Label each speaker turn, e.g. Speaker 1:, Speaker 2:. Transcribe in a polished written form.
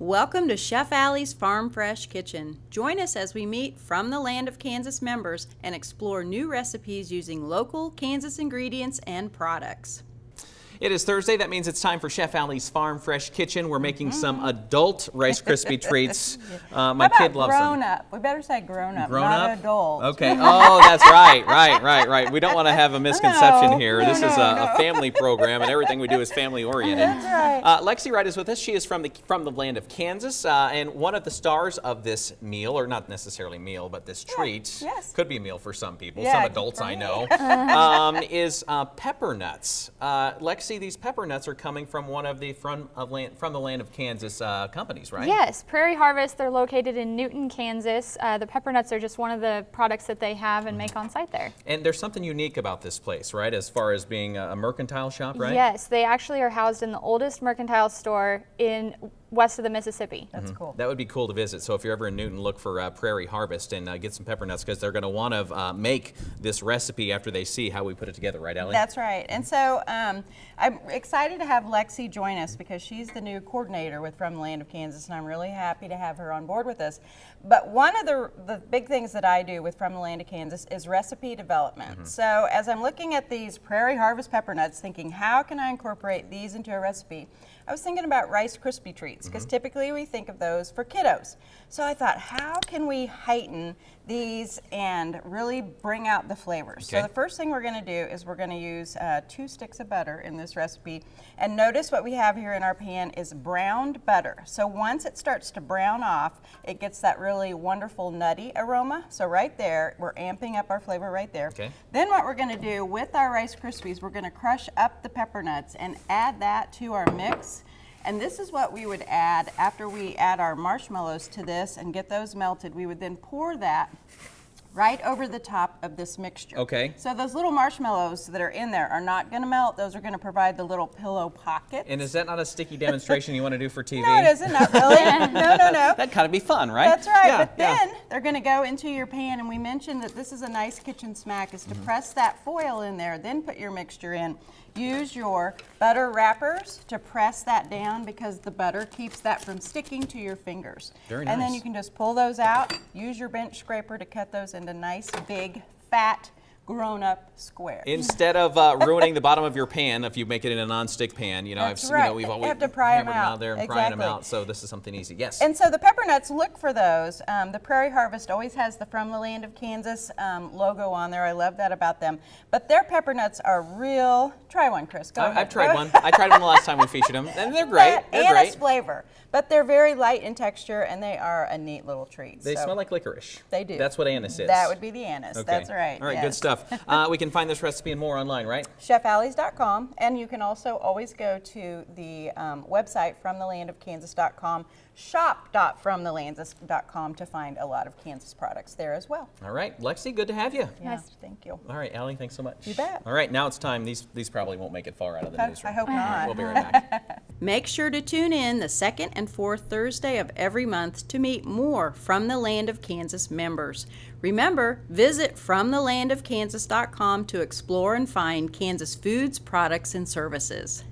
Speaker 1: Welcome to Chef Alli's Farm Fresh Kitchen. Join us as we meet From the Land of Kansas members and explore new recipes using local Kansas ingredients and products.
Speaker 2: It is Thursday. That means it's time for Chef Alli's Farm Fresh Kitchen. We're making some adult Rice Krispie treats. My kid loves them.
Speaker 3: Grown up. We better say grown up,
Speaker 2: Grown
Speaker 3: not
Speaker 2: up?
Speaker 3: adult.
Speaker 2: Okay. Oh, that's right. Right. We don't want to have a misconception here. This is a family program, and everything we do is family oriented.
Speaker 3: That's right.
Speaker 2: Lexi Wright is with us. She is from the land of Kansas, and one of the stars of this meal, or not necessarily meal, but this treat,
Speaker 3: yes.
Speaker 2: could be a meal for some people.
Speaker 3: Yeah,
Speaker 2: some adults I know, is pepper nuts. Lexi, these pepper nuts are coming from one of the from the land of Kansas companies, right?
Speaker 4: Yes, Prairie Harvest. They're located in Newton, Kansas. The pepper nuts are just one of the products that they have and make on site there.
Speaker 2: And there's something unique about this place, right? As far as being a mercantile shop, right?
Speaker 4: Yes, they actually are housed in the oldest mercantile store in west of the Mississippi.
Speaker 3: That's cool.
Speaker 2: That would be cool to visit. So if you're ever in Newton, look for Prairie Harvest and get some pepper nuts, because they're going to want to make this recipe after they see how we put it together, right, Alli?
Speaker 3: That's right. And so I'm excited to have Lexi join us because she's the new coordinator with From the Land of Kansas, and I'm really happy to have her on board with us. But one of the big things that I do with From the Land of Kansas is recipe development. So as I'm looking at these Prairie Harvest pepper nuts, thinking, how can I incorporate these into a recipe? I was thinking about Rice Krispie treats, because typically we think of those for kiddos. So I thought, how can we heighten these and really bring out the flavors?
Speaker 2: Okay.
Speaker 3: So the first thing we're going to do is we're going to use 2 sticks of butter in this recipe. And notice what we have here in our pan is browned butter. So once it starts to brown off, it gets that really wonderful nutty aroma. So right there, we're amping up our flavor right there.
Speaker 2: Okay.
Speaker 3: Then what we're going to do with our Rice Krispies, we're going to crush up the pepper nuts and add that to our mix. And this is what we would add after we add our marshmallows to this and get those melted. We would then pour that right over the top of this mixture.
Speaker 2: Okay.
Speaker 3: So those little marshmallows that are in there are not going to melt. Those are going to provide the little pillow pockets.
Speaker 2: And is that not a sticky demonstration you want to do for TV?
Speaker 3: No, it isn't. Not really. No.
Speaker 2: That'd kind of be fun, right?
Speaker 3: That's right.
Speaker 2: Yeah,
Speaker 3: But then they're going to go into your pan, and we mentioned that this is a nice kitchen smack, is to press that foil in there, then put your mixture in. Use your butter wrappers to press that down, because the butter keeps that from sticking to your fingers.
Speaker 2: Very nice.
Speaker 3: And then you can just pull those out, use your bench scraper to cut those into nice, big, fat, grown-up squares.
Speaker 2: Instead of ruining the bottom of your pan, if you make it in a non-stick pan, you know,
Speaker 3: That's right.
Speaker 2: we've
Speaker 3: You
Speaker 2: always
Speaker 3: have to pry 'em
Speaker 2: hammered
Speaker 3: out.
Speaker 2: out there and prying them
Speaker 3: Exactly.
Speaker 2: out. So this is something easy. Yes.
Speaker 3: And so the pepper nuts, look for those. The Prairie Harvest always has the From the Land of Kansas logo on there. I love that about them. But their pepper nuts are real. Try one, Chris. Go ahead.
Speaker 2: I've tried one. I tried one the last time we featured them, and they're great. They're
Speaker 3: and
Speaker 2: great.
Speaker 3: it's flavor. But they're very light in texture, and they are a neat little treat.
Speaker 2: They
Speaker 3: So
Speaker 2: smell like licorice.
Speaker 3: They do.
Speaker 2: That's what anise is.
Speaker 3: That would be the anise.
Speaker 2: Okay.
Speaker 3: That's right.
Speaker 2: All right,
Speaker 3: yes.
Speaker 2: good stuff. We can find this recipe and more online, right?
Speaker 3: ChefAllies.com, and you can also always go to the website FromTheLandOfKansas.com, shop.FromTheLandOfKansas.com to find a lot of Kansas products there as well.
Speaker 2: All right, Lexi, good to have you.
Speaker 3: Yeah,
Speaker 4: Nice.
Speaker 3: thank you.
Speaker 2: All right, Alli, thanks so much.
Speaker 3: You bet.
Speaker 2: All right, now it's time. These probably won't make it far out of the newsroom.
Speaker 3: I hope not.
Speaker 2: We'll be right back.
Speaker 1: Make sure to tune in the second and fourth Thursday of every month to meet more From the Land of Kansas members. Remember, visit FromTheLandOfKansas.com to explore and find Kansas foods, products, and services.